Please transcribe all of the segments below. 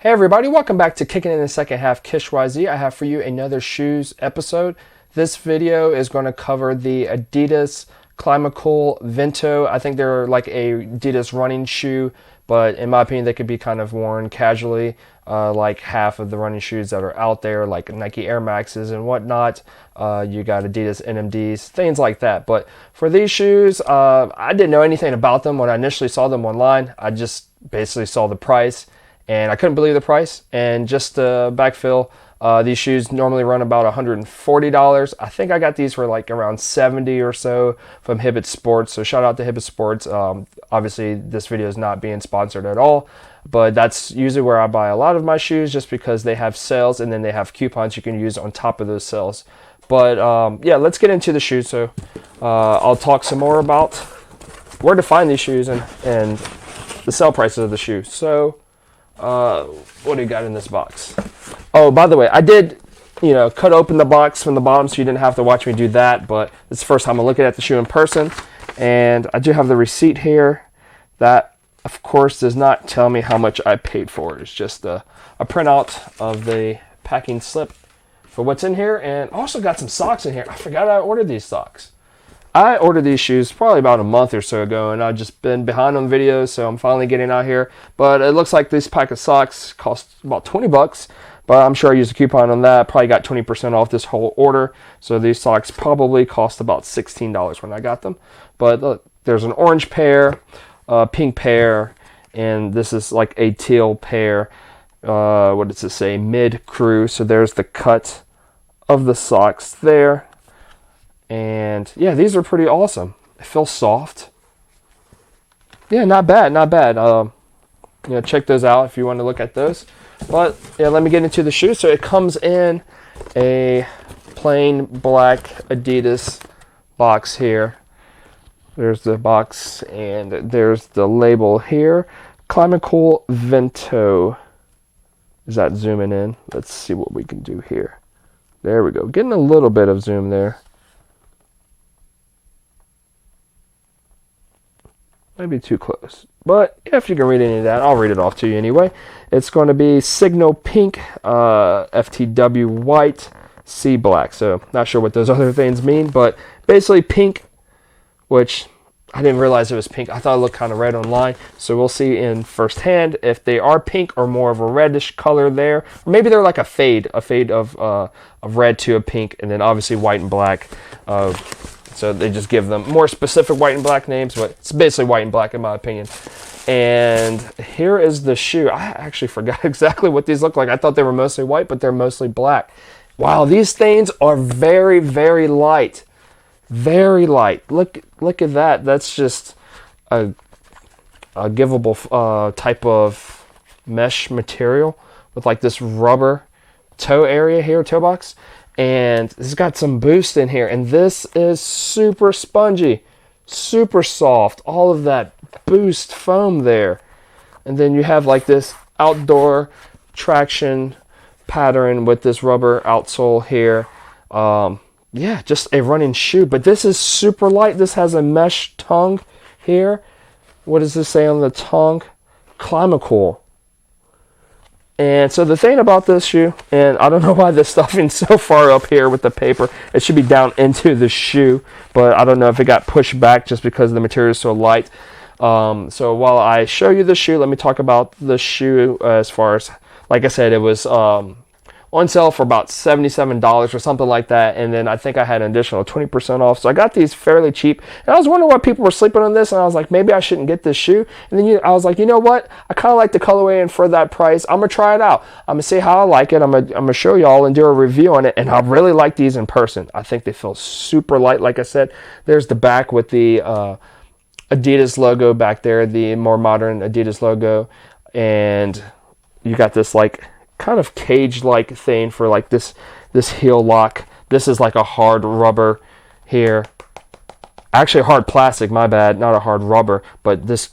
Hey everybody, welcome back to Kicking in the Second Half Kish YZ. I have for you another Shooz episode. This video is going to cover the Adidas Climacool Vento. I think they're like a Adidas running shoe, but in my opinion they could be kind of worn casually, like half of the running shoes that are out there, like Nike Air Maxes and whatnot. You got Adidas NMDs, things like that. But for these shoes, I didn't know anything about them when I initially saw them online. I just basically saw the price and I couldn't believe the price. And just to backfill, these shoes normally run about $140. I think I got these for like around $70 or so from Hibbett Sports. So shout out to Hibbett Sports. Obviously, this video is not being sponsored at all, but that's usually where I buy a lot of my shoes, just because they have sales and then they have coupons you can use on top of those sales. But yeah, let's get into the shoes. So I'll talk some more about where to find these shoes and the sale prices of the shoes. So what do you got in this box? Oh, by the way, I did, cut open the box from the bottom so you didn't have to watch me do that, but it's the first time I'm looking at the shoe in person. And I do have the receipt here. That, of course, does not tell me how much I paid for it. It's just a printout of the packing slip for what's in here. And also got some socks in here. I forgot I ordered these socks. I ordered these shoes probably about a month or so ago, and I've just been behind on videos, so I'm finally getting out here. But it looks like this pack of socks cost about 20 bucks, but I'm sure I used a coupon on that. Probably got 20% off this whole order, so these socks probably cost about $16 when I got them. But look, there's an orange pair, a pink pair, and this is like a teal pair. What does it say? Mid-crew, so there's the cut of the socks there. And yeah, these are pretty awesome. They feel soft. Yeah, not bad, not bad. Check those out if you want to look at those. But yeah, let me get into the shoe. So it comes in a plain black Adidas box here. There's the box and there's the label here. Climacool Vento. Is that zooming in? Let's see what we can do here. There we go. Getting a little bit of zoom there. Maybe too close, but if you can read any of that, I'll read it off to you anyway. It's going to be Signal Pink, FTW White, C Black. So not sure what those other things mean, but basically pink, which I didn't realize it was pink. I thought it looked kind of red online. So we'll see in firsthand if they are pink or more of a reddish color there. Or maybe they're like a fade of red to a pink, and then obviously white and black. So they just give them more specific white and black names, but it's basically white and black in my opinion. And here is the shoe. I actually forgot exactly what these look like. I thought they were mostly white, but they're mostly black. Wow, these things are very, very light. Very light. Look at that. That's just a givable type of mesh material with like this rubber toe area here, toe box. And it's got some boost in here, and this is super spongy, super soft, all of that boost foam there. And then you have like this outdoor traction pattern with this rubber outsole here. Yeah, just a running shoe, but this is super light. This has a mesh tongue here. What does this say on the tongue? Climacool. And so the thing about this shoe, and I don't know why this stuffing's so far up here with the paper. It should be down into the shoe, but I don't know if it got pushed back just because the material is so light. So while I show you the shoe, let me talk about the shoe as far as, like I said, it was on sale for about $77 or something like that, and then I think I had an additional 20% off. So I got these fairly cheap, and I was wondering why people were sleeping on this, and I was like, maybe I shouldn't get this shoe. And then I was like, you know what? I kind of like the colorway, and for that price, I'm gonna try it out. I'm gonna see how I like it. I'm gonna show y'all and do a review on it, and I really like these in person. I think they feel super light. Like I said, there's the back with the Adidas logo back there, the more modern Adidas logo, and you got this like kind of cage-like thing for like this heel lock. This is like a hard rubber here. Actually, hard plastic, my bad, not a hard rubber, but this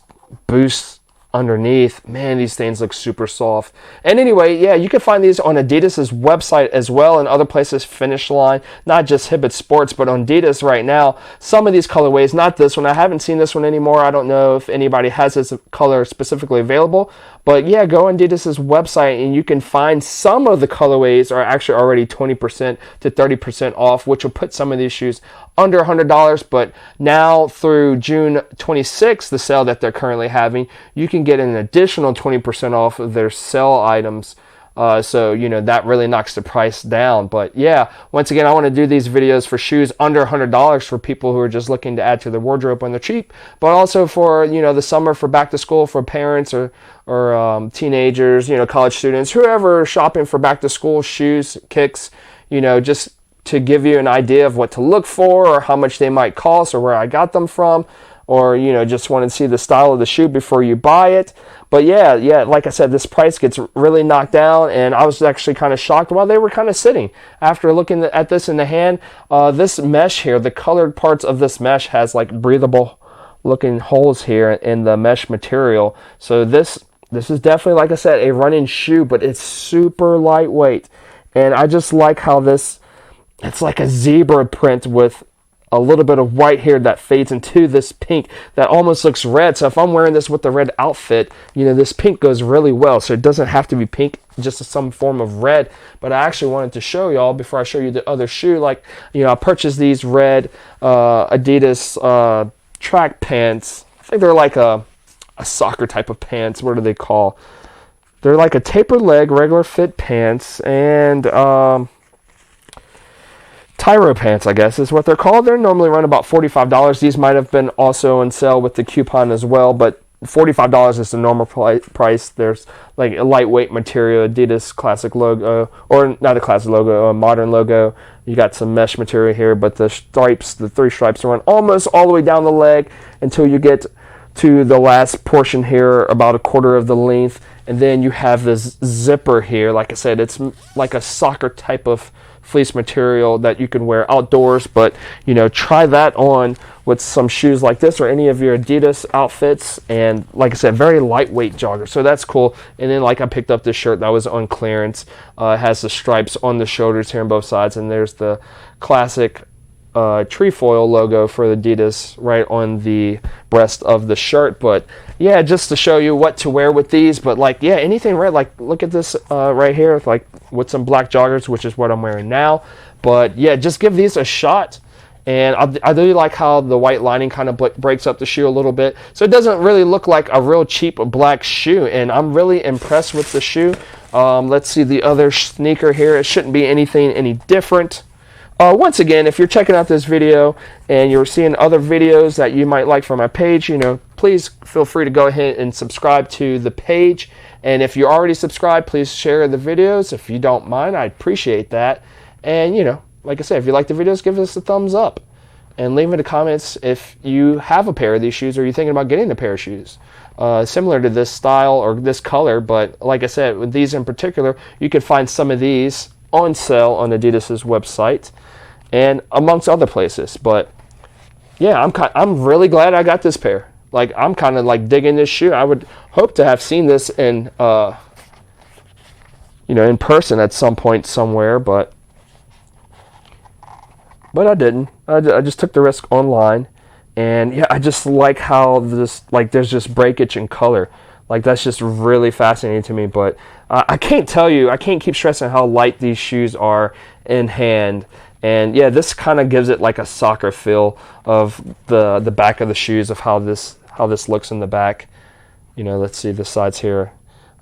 boost underneath. Man, these things look super soft. And anyway, yeah, you can find these on Adidas's website as well, and other places, Finish Line, not just Hibbett Sports, but on Adidas right now. Some of these colorways, not this one. I haven't seen this one anymore. I don't know if anybody has this color specifically available, But yeah, go on Adidas's website and you can find some of the colorways are actually already 20% to 30% off, which will put some of these shoes under $100. But now through June 26th, the sale that they're currently having, you can get an additional 20% off of their sale items. So, you know, that really knocks the price down. But yeah, once again, I want to do these videos for shoes under $100 for people who are just looking to add to their wardrobe when they're cheap, but also for, you know, the summer, for back to school, for parents or teenagers, you know, college students, whoever shopping for back to school shoes, kicks, you know, just to give you an idea of what to look for or how much they might cost or where I got them from, or, you know, just want to see the style of the shoe before you buy it. But yeah, like I said, this price gets really knocked down, and I was actually kind of shocked while they were kind of sitting. After looking at this in the hand, this mesh here, the colored parts of this mesh has like breathable looking holes here in the mesh material. So this is definitely, like I said, a running shoe, but it's super lightweight. And I just like how it's like a zebra print with a little bit of white here that fades into this pink that almost looks red. So if I'm wearing this with the red outfit, you know, this pink goes really well. So it doesn't have to be pink, just some form of red. But I actually wanted to show y'all before I show you the other shoe. Like, you know, I purchased these red Adidas track pants. I think they're like a soccer type of pants. What do they call? They're like a tapered leg, regular fit pants, and Tyro pants, I guess, is what they're called. They're normally run about $45. These might have been also on sale with the coupon as well, but $45 is the normal price. There's like a lightweight material, Adidas classic logo, or not a classic logo, a modern logo. You got some mesh material here, but the stripes, the 3 stripes run almost all the way down the leg until you get to the last portion here, about a quarter of the length. And then you have this zipper here. Like I said, it's like a soccer type of fleece material that you can wear outdoors. But, you know, try that on with some shoes like this or any of your Adidas outfits. And like I said, very lightweight jogger. So that's cool. And then, like, I picked up this shirt that was on clearance. It has the stripes on the shoulders here on both sides. And there's the classic trefoil logo for the Adidas right on the breast of the shirt. But yeah, just to show you what to wear with these. But like, yeah, anything red, like look at this right here, like with some black joggers, which is what I'm wearing now. But yeah, just give these a shot. And I really like how the white lining kind of breaks up the shoe a little bit, so it doesn't really look like a real cheap black shoe. And I'm really impressed with the shoe. Let's see the other sneaker here. It shouldn't be anything any different. Once again, if you're checking out this video and you're seeing other videos that you might like from my page, you know, please feel free to go ahead and subscribe to the page. And if you're already subscribed, please share the videos. If you don't mind, I'd appreciate that. And, you know, like I said, if you like the videos, give us a thumbs up. And leave in the comments if you have a pair of these shoes or you're thinking about getting a pair of shoes similar to this style or this color. But like I said, with these in particular, you can find some of these on sale on Adidas's website and amongst other places. But yeah, I'm really glad I got this pair. Like, I'm kind of like digging this shoe. I would hope to have seen this in you know, in person at some point somewhere, but I didn't. I just took the risk online. And yeah, I just like how this, like, there's just breakage in color. Like, that's just really fascinating to me. But I can't tell you, I can't keep stressing how light these shoes are in hand. And yeah, this kind of gives it like a soccer feel of the back of the shoes, of how this looks in the back. You know, let's see the sides here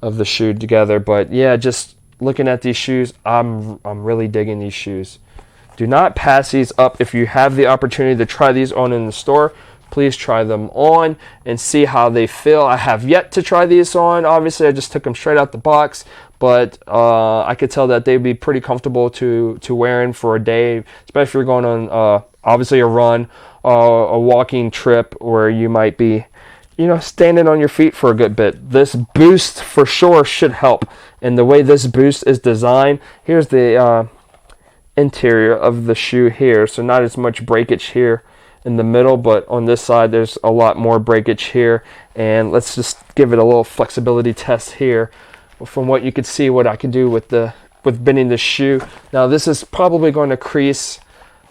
of the shoe together. But yeah, just looking at these shoes, I'm really digging these shoes. Do not pass these up. If you have the opportunity to try these on in the store, please try them on and see how they feel. I have yet to try these on. Obviously, I just took them straight out the box, but I could tell that they'd be pretty comfortable to wearing for a day, especially if you're going on obviously a run, a walking trip where you might be, you know, standing on your feet for a good bit. This boost for sure should help. And the way this boost is designed, here's the interior of the shoe here, so not as much breakage here in the middle, but on this side there's a lot more breakage here. And let's just give it a little flexibility test here. From what you could see, what I can do with bending the shoe. Now this is probably going to crease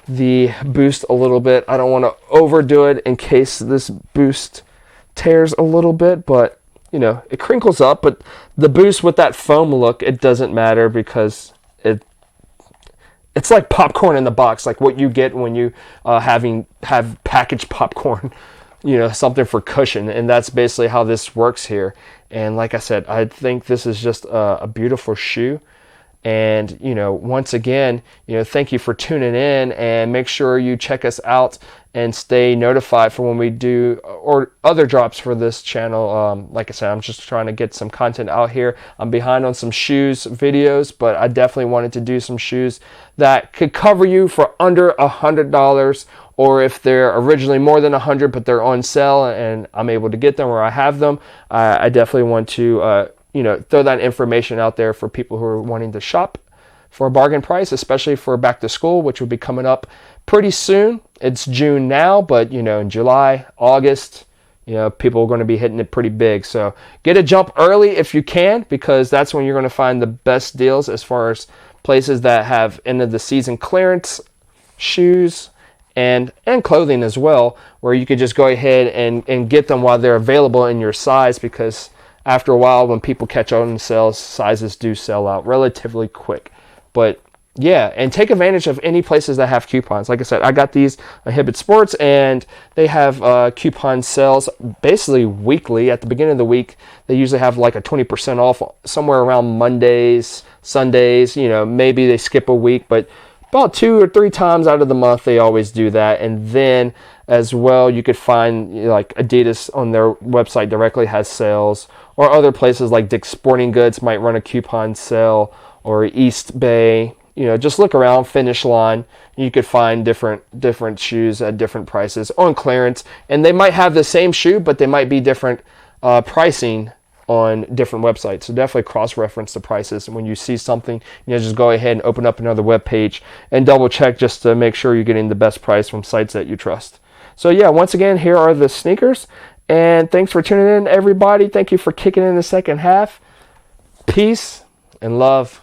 the boost a little bit. I don't want to overdo it in case this boost tears a little bit, but it crinkles up, but the boost with that foam look, it doesn't matter because it's like popcorn in the box, like what you get when you have packaged popcorn, something for cushion. And that's basically how this works here. And like I said, I think this is just a beautiful shoe. And, once again, thank you for tuning in, and make sure you check us out and stay notified for when we do or other drops for this channel. Like I said, I'm just trying to get some content out here. I'm behind on some shoes videos, but I definitely wanted to do some shoes that could cover you for under $100, or if they're originally more than $100 but they're on sale and I'm able to get them or I have them, I definitely want to throw that information out there for people who are wanting to shop for a bargain price, especially for back to school, which will be coming up pretty soon. It's June now, but in July, August, people are going to be hitting it pretty big. So get a jump early if you can, because that's when you're going to find the best deals as far as places that have end of the season clearance shoes and clothing as well, where you could just go ahead and get them while they're available in your size, because after a while, when people catch on sales, sizes do sell out relatively quick. But yeah, and take advantage of any places that have coupons. Like I said, I got these on Hibbett Sports, and they have coupon sales basically weekly. At the beginning of the week, they usually have like a 20% off somewhere around Mondays, Sundays. Maybe they skip a week, but about 2 or 3 times out of the month, they always do that. And then as well, you could find like Adidas on their website directly has sales, or other places like Dick's Sporting Goods might run a coupon sale, or East Bay. Just look around, Finish Line. You could find different shoes at different prices on clearance, and they might have the same shoe, but they might be different pricing on different websites. So definitely cross-reference the prices. And when you see something, just go ahead and open up another web page and double check just to make sure you're getting the best price from sites that you trust. So yeah, once again, here are the sneakers. And thanks for tuning in, everybody. Thank you for kicking in the second half. Peace and love.